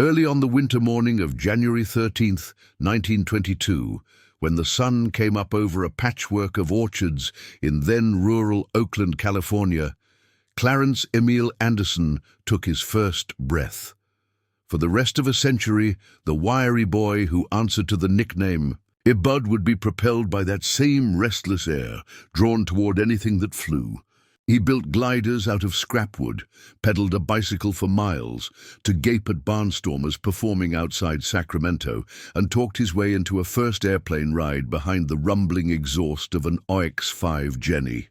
Early on the winter morning of January 13th, 1922, when the sun came up over a patchwork of orchards in then-rural Oakland, California, Clarence Emil Anderson took his first breath. For the rest of a century, the wiry boy who answered to the nickname Ibud would be propelled by that same restless air, drawn toward anything that flew. He built gliders out of scrapwood, pedaled a bicycle for miles, to gape at barnstormers performing outside Sacramento, and talked his way into a first airplane ride behind the rumbling exhaust of an OX-5 Jenny.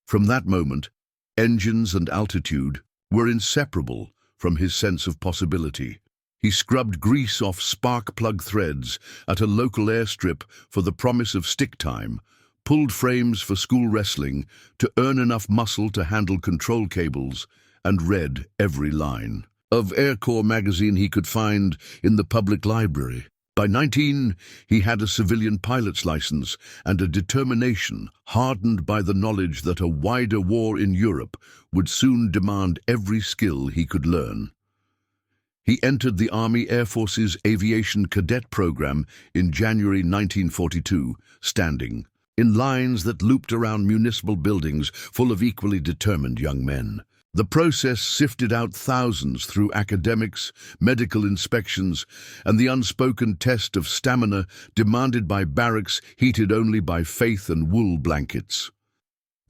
From that moment, engines and altitude were inseparable from his sense of possibility. He scrubbed grease off spark plug threads at a local airstrip for the promise of stick time, pulled frames for school wrestling to earn enough muscle to handle control cables, and read every line of Air Corps magazine he could find in the public library. By 19, he had a civilian pilot's license and a determination hardened by the knowledge that a wider war in Europe would soon demand every skill he could learn. He entered the Army Air Force's Aviation Cadet Program in January 1942, standing in lines that looped around municipal buildings full of equally determined young men. The process sifted out thousands through academics, medical inspections, and the unspoken test of stamina demanded by barracks heated only by faith and wool blankets.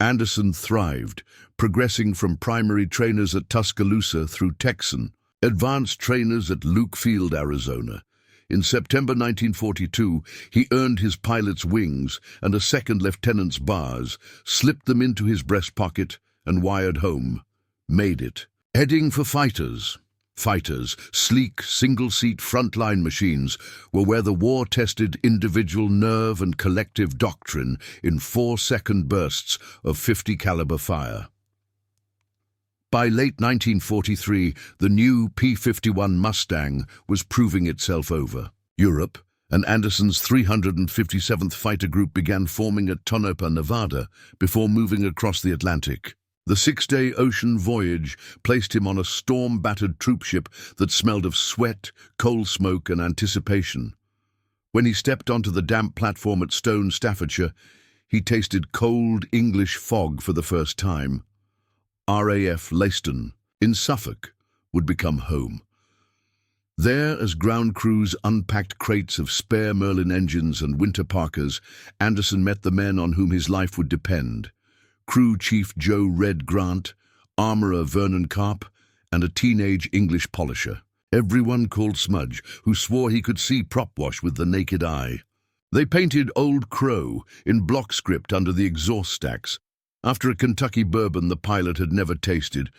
Anderson thrived, progressing from primary trainers at Tuscaloosa through Texan, advanced trainers at Luke Field, Arizona. In September 1942, he earned his pilot's wings and a second lieutenant's bars, slipped them into his breast pocket, and wired home. Made it. Heading for fighters. Fighters, sleek, single-seat frontline machines, were where the war tested individual nerve and collective doctrine in 4-second bursts of 50-caliber fire. By late 1943, the new P-51 Mustang was proving itself over. Europe and Anderson's 357th Fighter Group began forming at Tonopah, Nevada, before moving across the Atlantic. The 6-day ocean voyage placed him on a storm-battered troopship that smelled of sweat, coal smoke, and anticipation. When he stepped onto the damp platform at Stone, Staffordshire, he tasted cold English fog for the first time. RAF Leiston, in Suffolk, would become home. There, as ground crews unpacked crates of spare Merlin engines and winter parkers, Anderson met the men on whom his life would depend. Crew Chief Joe Red Grant, armorer Vernon Karp, and a teenage English polisher, everyone called Smudge, who swore he could see prop wash with the naked eye. They painted Old Crow in block script under the exhaust stacks, after a Kentucky bourbon the pilot had never tasted,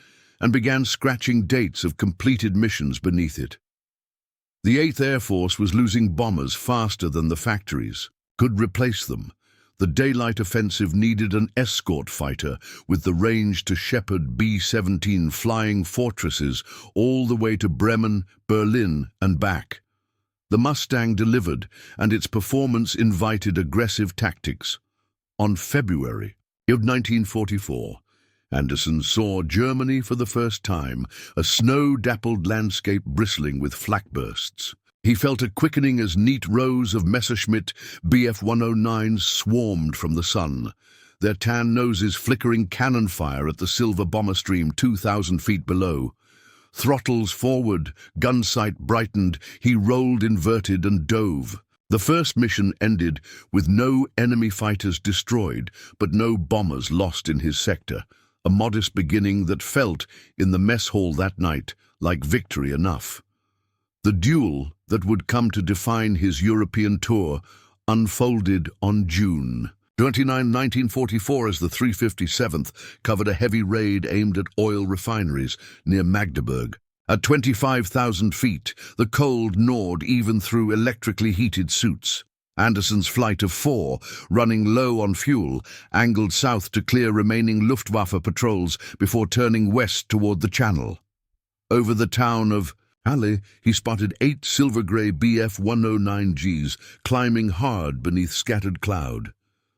and began scratching dates of completed missions beneath it. The 8th Air Force was losing bombers faster than the factories could replace them. The daylight offensive needed an escort fighter with the range to shepherd B-17 flying fortresses all the way to Bremen, Berlin, and back. The Mustang delivered, and its performance invited aggressive tactics. On February of 1944, Anderson saw Germany for the first time, a snow-dappled landscape bristling with flak bursts. He felt a quickening as neat rows of Messerschmitt Bf-109s swarmed from the sun, their tan noses flickering cannon fire at the silver bomber stream 2,000 feet below. Throttles forward, gun sight brightened, he rolled inverted and dove. The first mission ended with no enemy fighters destroyed, but no bombers lost in his sector, a modest beginning that felt, in the mess hall that night, like victory enough. The duel that would come to define his European tour unfolded on June 29, 1944, as the 357th covered a heavy raid aimed at oil refineries near Magdeburg. At 25,000 feet, the cold gnawed even through electrically heated suits. Anderson's flight of 4, running low on fuel, angled south to clear remaining Luftwaffe patrols before turning west toward the Channel. Over the town of Halle, he spotted 8 silver-gray Bf-109Gs climbing hard beneath scattered cloud.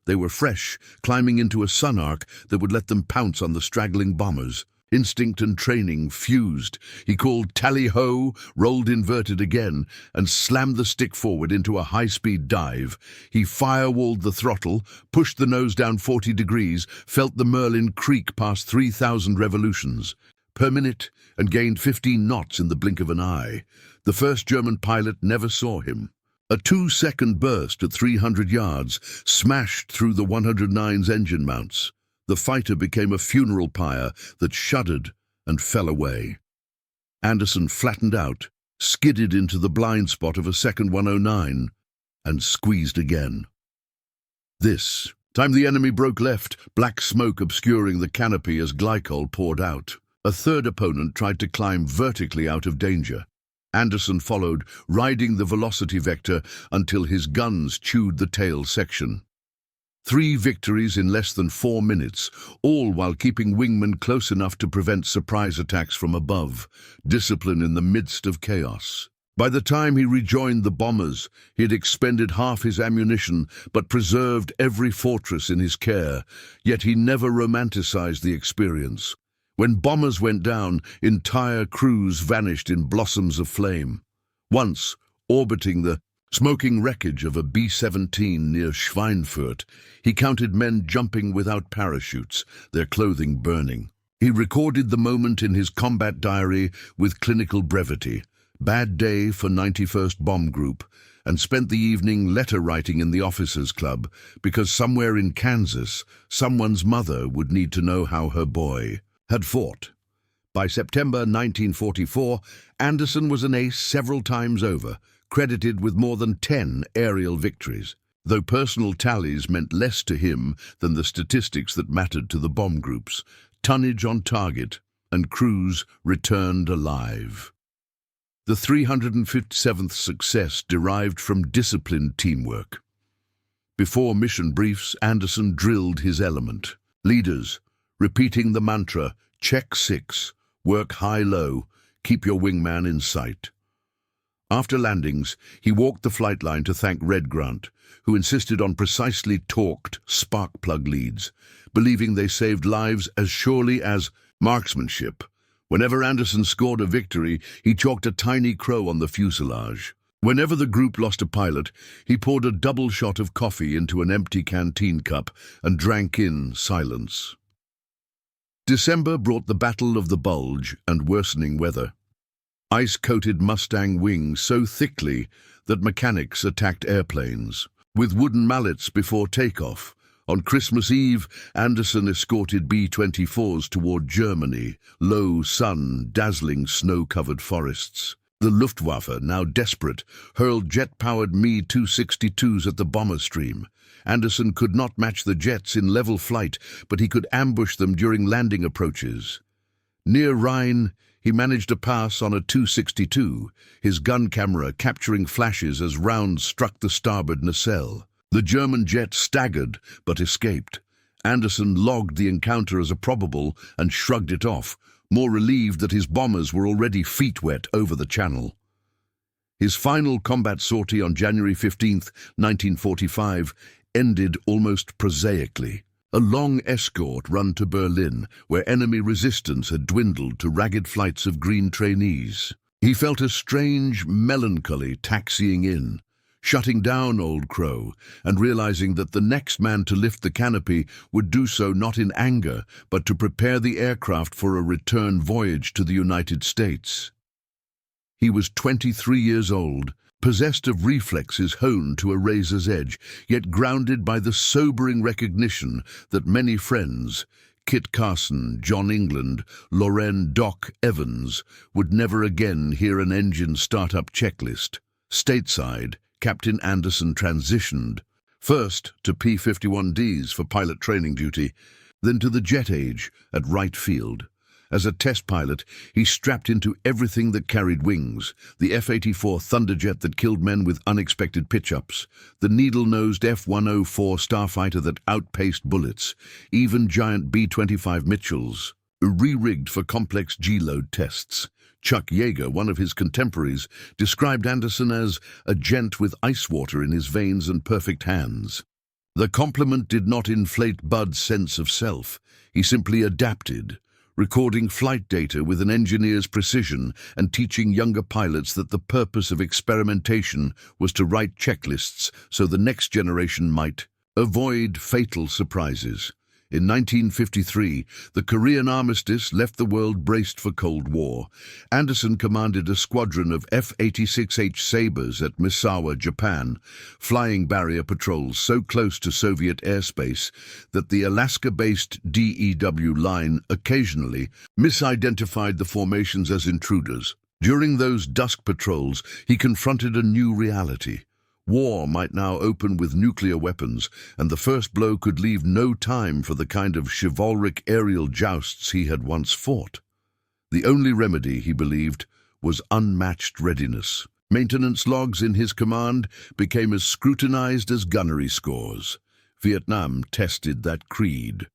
They were fresh, climbing into a sun arc that would let them pounce on the straggling bombers. Instinct and training fused. He called tally-ho, rolled inverted again, and slammed the stick forward into a high-speed dive. He firewalled the throttle, pushed the nose down 40 degrees, felt the Merlin creak past 3,000 revolutions per minute, and gained 15 knots in the blink of an eye. The first German pilot never saw him. A 2-second burst at 300 yards smashed through the 109's engine mounts. The fighter became a funeral pyre that shuddered and fell away. Anderson flattened out, skidded into the blind spot of a second 109, and squeezed again. This time the enemy broke left, black smoke obscuring the canopy as glycol poured out. A third opponent tried to climb vertically out of danger. Anderson followed, riding the velocity vector until his guns chewed the tail section. 3 victories in less than 4 minutes, all while keeping wingmen close enough to prevent surprise attacks from above. Discipline in the midst of chaos. By the time he rejoined the bombers, he had expended half his ammunition but preserved every fortress in his care, yet he never romanticized the experience. When bombers went down, entire crews vanished in blossoms of flame. Once, orbiting the smoking wreckage of a B-17 near Schweinfurt, he counted men jumping without parachutes, their clothing burning. He recorded the moment in his combat diary with clinical brevity. Bad day for 91st Bomb Group, and spent the evening letter-writing in the officers' club, because somewhere in Kansas, someone's mother would need to know how her boy had fought. By September 1944, Anderson was an ace several times over, credited with more than 10 aerial victories, though personal tallies meant less to him than the statistics that mattered to the bomb groups: tonnage on target and crews returned alive. The 357th success derived from disciplined teamwork. Before mission briefs, Anderson drilled his element. Leaders, repeating the mantra, check 6, work high-low, keep your wingman in sight. After landings, he walked the flight line to thank Red Grant, who insisted on precisely torqued spark plug leads, believing they saved lives as surely as marksmanship. Whenever Anderson scored a victory, he chalked a tiny crow on the fuselage. Whenever the group lost a pilot, he poured a double shot of coffee into an empty canteen cup and drank in silence. December brought the Battle of the Bulge and worsening weather. Ice-coated Mustang wings so thickly that mechanics attacked airplanes with wooden mallets before takeoff. On Christmas Eve, Anderson escorted B-24s toward Germany, low sun, dazzling snow-covered forests. The Luftwaffe, now desperate, hurled jet-powered Me-262s at the bomber stream. Anderson could not match the jets in level flight, but he could ambush them during landing approaches. Near Rhine, he managed a pass on a 262, his gun camera capturing flashes as rounds struck the starboard nacelle. The German jet staggered, but escaped. Anderson logged the encounter as a probable and shrugged it off, more relieved that his bombers were already feet wet over the channel. His final combat sortie on January 15, 1945, ended almost prosaically. A long escort run to Berlin, where enemy resistance had dwindled to ragged flights of green trainees. He felt a strange melancholy taxiing in, shutting down Old Crow and realizing that the next man to lift the canopy would do so not in anger, but to prepare the aircraft for a return voyage to the United States. He was 23 years old, possessed of reflexes honed to a razor's edge, yet grounded by the sobering recognition that many friends, Kit Carson, John England, Loren Doc Evans, would never again hear an engine startup checklist. Stateside, Captain Anderson transitioned, first to P-51Ds for pilot training duty, then to the jet age at Wright Field. As a test pilot, he strapped into everything that carried wings: the F-84 Thunderjet that killed men with unexpected pitch-ups, the needle-nosed F-104 starfighter that outpaced bullets, even giant B-25 Mitchells, re-rigged for complex G-load tests. Chuck Yeager, one of his contemporaries, described Anderson as a gent with ice water in his veins and perfect hands. The compliment did not inflate Bud's sense of self. He simply adapted, recording flight data with an engineer's precision and teaching younger pilots that the purpose of experimentation was to write checklists so the next generation might avoid fatal surprises. In 1953, the Korean armistice left the world braced for Cold War. Anderson commanded a squadron of F-86H Sabres at Misawa, Japan, flying barrier patrols so close to Soviet airspace that the Alaska-based DEW line occasionally misidentified the formations as intruders. During those dusk patrols, he confronted a new reality. War might now open with nuclear weapons, and the first blow could leave no time for the kind of chivalric aerial jousts he had once fought. The only remedy, he believed, was unmatched readiness. Maintenance logs in his command became as scrutinized as gunnery scores. Vietnam tested that creed.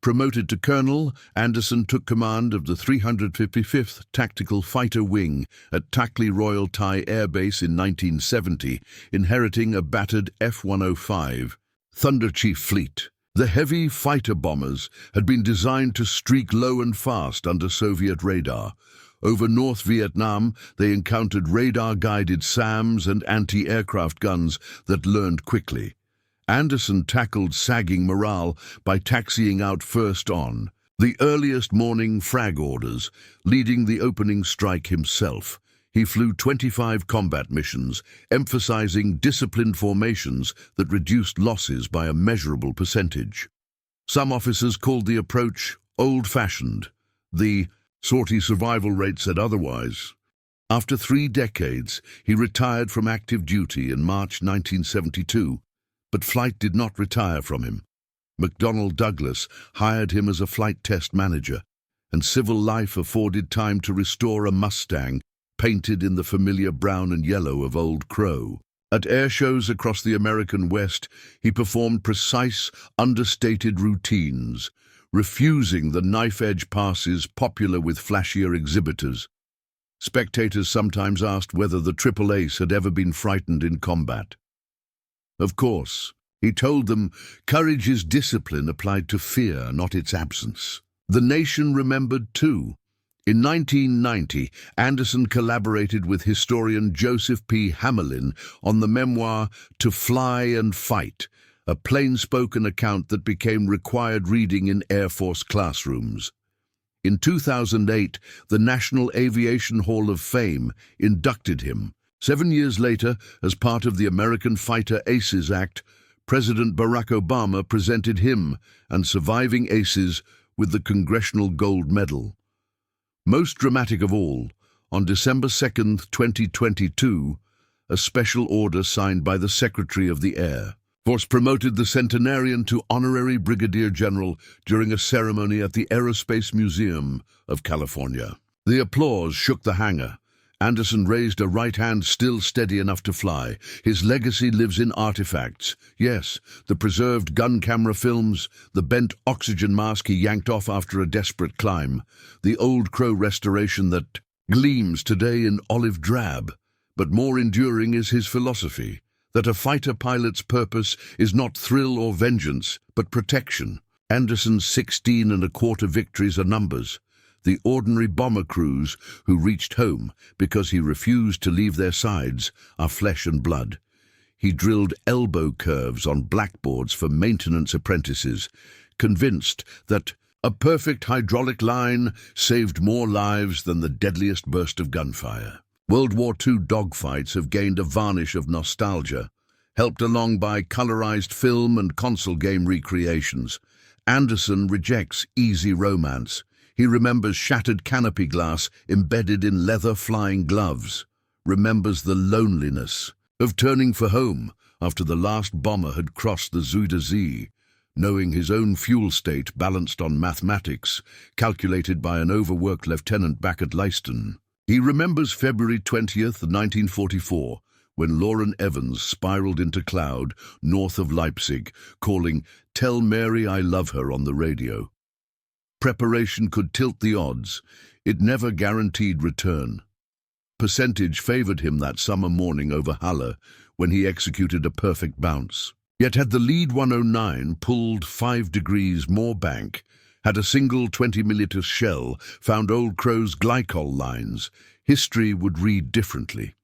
Promoted to colonel, Anderson took command of the 355th Tactical Fighter Wing at Takli Royal Thai Air Base in 1970, inheriting a battered F-105 Thunder Chief fleet. The heavy fighter bombers had been designed to streak low and fast under Soviet radar. Over North Vietnam, they encountered radar-guided SAMs and anti-aircraft guns that learned quickly. Anderson tackled sagging morale by taxiing out first on the earliest morning frag orders, leading the opening strike himself. He flew 25 combat missions, emphasizing disciplined formations that reduced losses by a measurable percentage. Some officers called the approach old-fashioned. The sortie survival rate said otherwise. After 3 decades, he retired from active duty in March 1972. But flight did not retire from him. McDonnell Douglas hired him as a flight test manager, and civil life afforded time to restore a Mustang painted in the familiar brown and yellow of Old Crow. At air shows across the American West, he performed precise, understated routines, refusing the knife-edge passes popular with flashier exhibitors. Spectators sometimes asked whether the Triple Ace had ever been frightened in combat. Of course, he told them, courage is discipline applied to fear, not its absence. The nation remembered too. In 1990, Anderson collaborated with historian Joseph P. Hamelin on the memoir To Fly and Fight, a plain-spoken account that became required reading in Air Force classrooms. In 2008, the National Aviation Hall of Fame inducted him. 7 years later, as part of the American Fighter Aces Act, President Barack Obama presented him and surviving aces with the Congressional Gold Medal. Most dramatic of all, on December 2, 2022, a special order signed by the Secretary of the Air Force promoted the centenarian to Honorary Brigadier General during a ceremony at the Aerospace Museum of California. The applause shook the hangar. Anderson raised a right hand still steady enough to fly. His legacy lives in artifacts. Yes, the preserved gun camera films, the bent oxygen mask he yanked off after a desperate climb, the Old Crow restoration that gleams today in olive drab. But more enduring is his philosophy, that a fighter pilot's purpose is not thrill or vengeance, but protection. Anderson's 16 and a quarter victories are numbers. The ordinary bomber crews who reached home because he refused to leave their sides are flesh and blood. He drilled elbow curves on blackboards for maintenance apprentices, convinced that a perfect hydraulic line saved more lives than the deadliest burst of gunfire. World War II dogfights have gained a varnish of nostalgia, helped along by colorized film and console game recreations. Anderson rejects easy romance. He remembers shattered canopy glass embedded in leather flying gloves, remembers the loneliness of turning for home after the last bomber had crossed the Zuiderzee, knowing his own fuel state balanced on mathematics, calculated by an overworked lieutenant back at Leiston. He remembers February 20th, 1944, when Lauren Evans spiraled into cloud north of Leipzig, calling "Tell Mary I love her" on the radio. Preparation could tilt the odds. It never guaranteed return. Percentage favored him that summer morning over Halle when he executed a perfect bounce. Yet had the lead 109 pulled 5 degrees more bank, Had a single 20mm shell found Old Crow's glycol lines, history would read differently.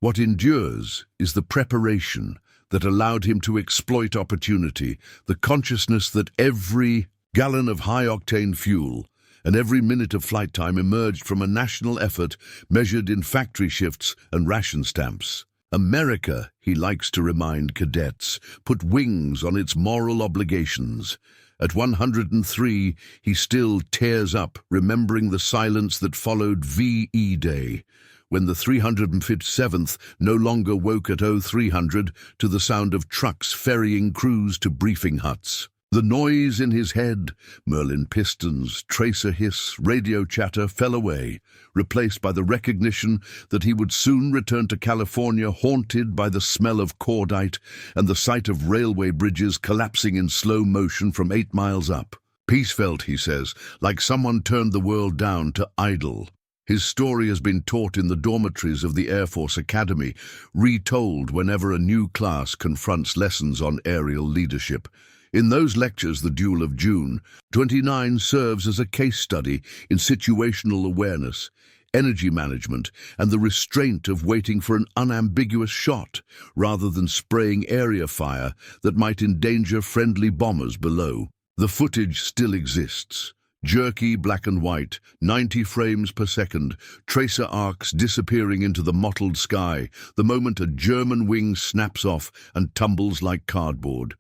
What endures is the preparation that allowed him to exploit opportunity, the consciousness that every gallon of high-octane fuel and every minute of flight time emerged from a national effort measured in factory shifts and ration stamps. America, he likes to remind cadets, put wings on its moral obligations. At 103, he still tears up, remembering the silence that followed VE Day, when the 357th no longer woke at 0300 to the sound of trucks ferrying crews to briefing huts. The noise in his head, Merlin pistons, tracer hiss, radio chatter fell away, replaced by the recognition that he would soon return to California haunted by the smell of cordite and the sight of railway bridges collapsing in slow motion from 8 miles up. Peace felt, he says, like someone turned the world down to idle. His story has been taught in the dormitories of the Air Force Academy, retold whenever a new class confronts lessons on aerial leadership. In those lectures, the Duel of June 29 serves as a case study in situational awareness, energy management, and the restraint of waiting for an unambiguous shot rather than spraying area fire that might endanger friendly bombers below. The footage still exists. Jerky black and white, 90 frames per second, tracer arcs disappearing into the mottled sky the moment a German wing snaps off and tumbles like cardboard.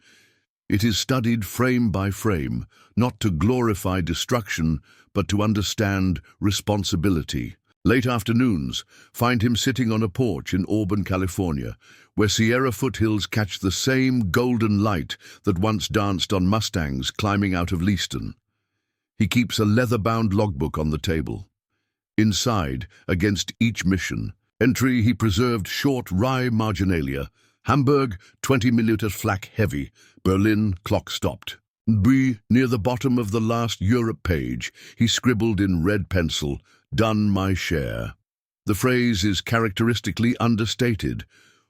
It is studied frame by frame, not to glorify destruction, but to understand responsibility. Late afternoons find him sitting on a porch in Auburn, California, where Sierra foothills catch the same golden light that once danced on Mustangs climbing out of Leaston. He keeps a leather-bound logbook on the table. Inside, against each mission, entry he preserved short rye marginalia, Hamburg 20mm flak heavy, Berlin clock stopped. B, near the bottom of the last Europe page, he scribbled in red pencil, "Done my share." The phrase is characteristically understated.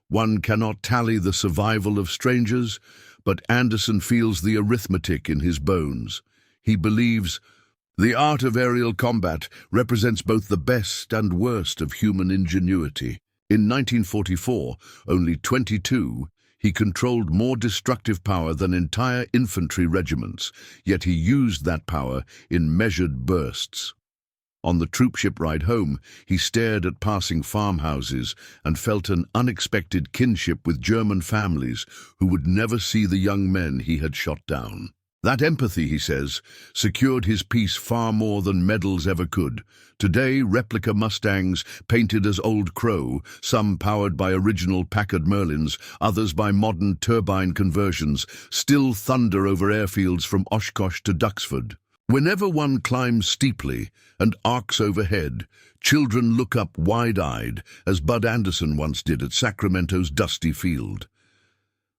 One cannot tally the survival of strangers, but Anderson feels the arithmetic in his bones. He believes the art of aerial combat represents both the best and worst of human ingenuity. In 1944, only 22, he controlled more destructive power than entire infantry regiments, yet he used that power in measured bursts. On the troopship ride home, he stared at passing farmhouses and felt an unexpected kinship with German families who would never see the young men he had shot down. That empathy, he says, secured his peace far more than medals ever could. Today, replica Mustangs painted as Old Crow, some powered by original Packard Merlins, others by modern turbine conversions, still thunder over airfields from Oshkosh to Duxford. Whenever one climbs steeply and arcs overhead, children look up wide-eyed, as Bud Anderson once did at Sacramento's dusty field.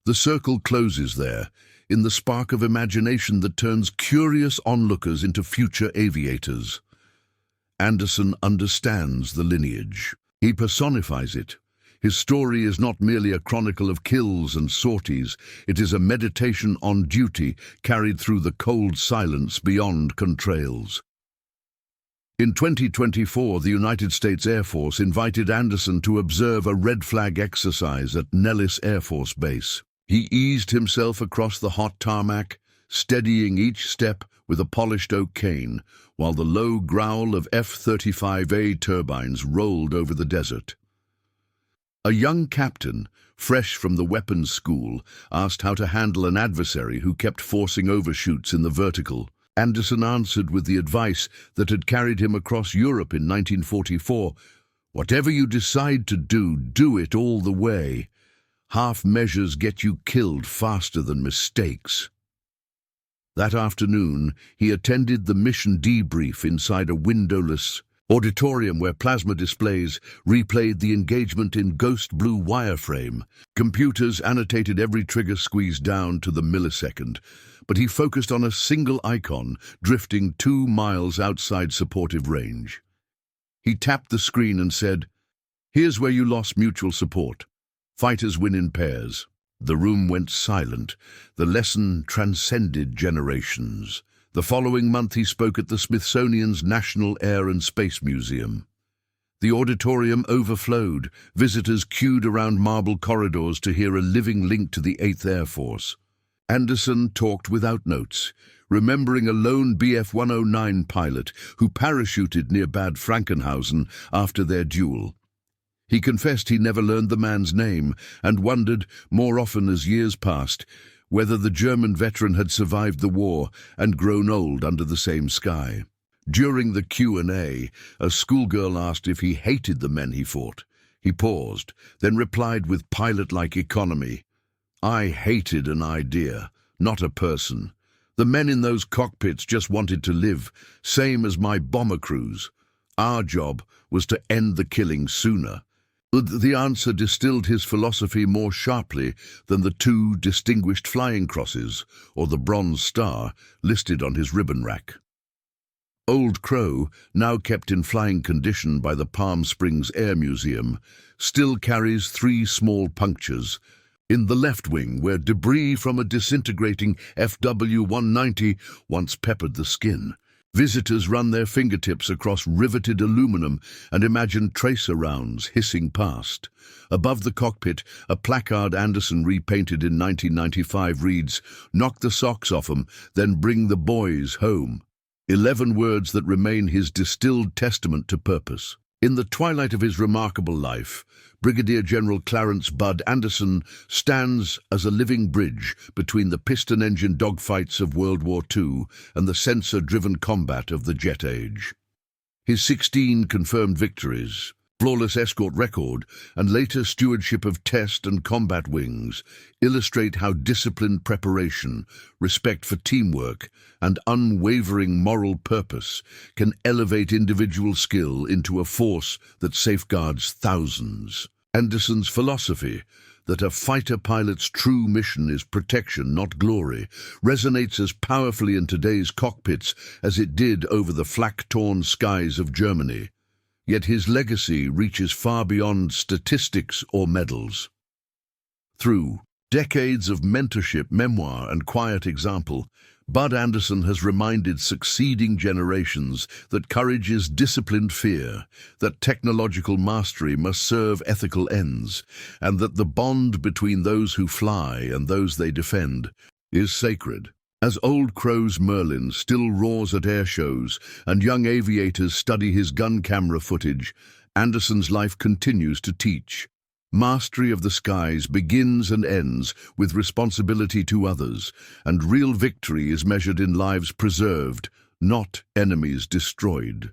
The circle closes there, in the spark of imagination that turns curious onlookers into future aviators. Anderson understands the lineage. He personifies it. His story is not merely a chronicle of kills and sorties, it is a meditation on duty carried through the cold silence beyond contrails. In 2024, the United States Air Force invited Anderson to observe a red flag exercise at Nellis Air Force Base. He eased himself across the hot tarmac, steadying each step with a polished oak cane, while the low growl of F-35A turbines rolled over the desert. A young captain, fresh from the weapons school, asked how to handle an adversary who kept forcing overshoots in the vertical. Anderson answered with the advice that had carried him across Europe in 1944, "Whatever you decide to do, do it all the way. Half measures get you killed faster than mistakes." That afternoon, he attended the mission debrief inside a windowless auditorium where plasma displays replayed the engagement in ghost blue wireframe. Computers annotated every trigger squeeze down to the millisecond, but he focused on a single icon drifting 2 miles outside supportive range. He tapped the screen and said, "Here's where you lost mutual support. Fighters win in pairs." The room went silent. The lesson transcended generations. The following month he spoke at the Smithsonian's National Air and Space Museum. The auditorium overflowed, visitors queued around marble corridors to hear a living link to the 8th Air Force. Anderson talked without notes, remembering a lone Bf-109 pilot who parachuted near Bad Frankenhausen after their duel. He confessed he never learned the man's name and wondered, more often as years passed, whether the German veteran had survived the war and grown old under the same sky. During the Q&A, a schoolgirl asked if he hated the men he fought. He paused, then replied with pilot-like economy, "I hated an idea, not a person. The men in those cockpits just wanted to live, same as my bomber crews. Our job was to end the killing sooner." The answer distilled his philosophy more sharply than the 2 distinguished flying crosses or the Bronze Star listed on his ribbon rack. Old Crow, now kept in flying condition by the Palm Springs Air Museum, still carries 3 small punctures in the left wing where debris from a disintegrating FW-190 once peppered the skin. Visitors run their fingertips across riveted aluminum and imagine tracer rounds hissing past. Above the cockpit, a placard Anderson repainted in 1995 reads, "Knock the socks off 'em, then bring the boys home." 11 words that remain his distilled testament to purpose. In the twilight of his remarkable life, Brigadier General Clarence "Bud" Anderson stands as a living bridge between the piston-engine dogfights of World War II and the sensor-driven combat of the jet age. His 16 confirmed victories, flawless escort record, and later stewardship of test and combat wings illustrate how disciplined preparation, respect for teamwork, and unwavering moral purpose can elevate individual skill into a force that safeguards thousands. Anderson's philosophy, that a fighter pilot's true mission is protection, not glory, resonates as powerfully in today's cockpits as it did over the flak-torn skies of Germany. Yet his legacy reaches far beyond statistics or medals. Through decades of mentorship, memoir, and quiet example, Bud Anderson has reminded succeeding generations that courage is disciplined fear, that technological mastery must serve ethical ends, and that the bond between those who fly and those they defend is sacred. As Old Crow's Merlin still roars at air shows and young aviators study his gun camera footage, Anderson's life continues to teach. Mastery of the skies begins and ends with responsibility to others, and real victory is measured in lives preserved, not enemies destroyed.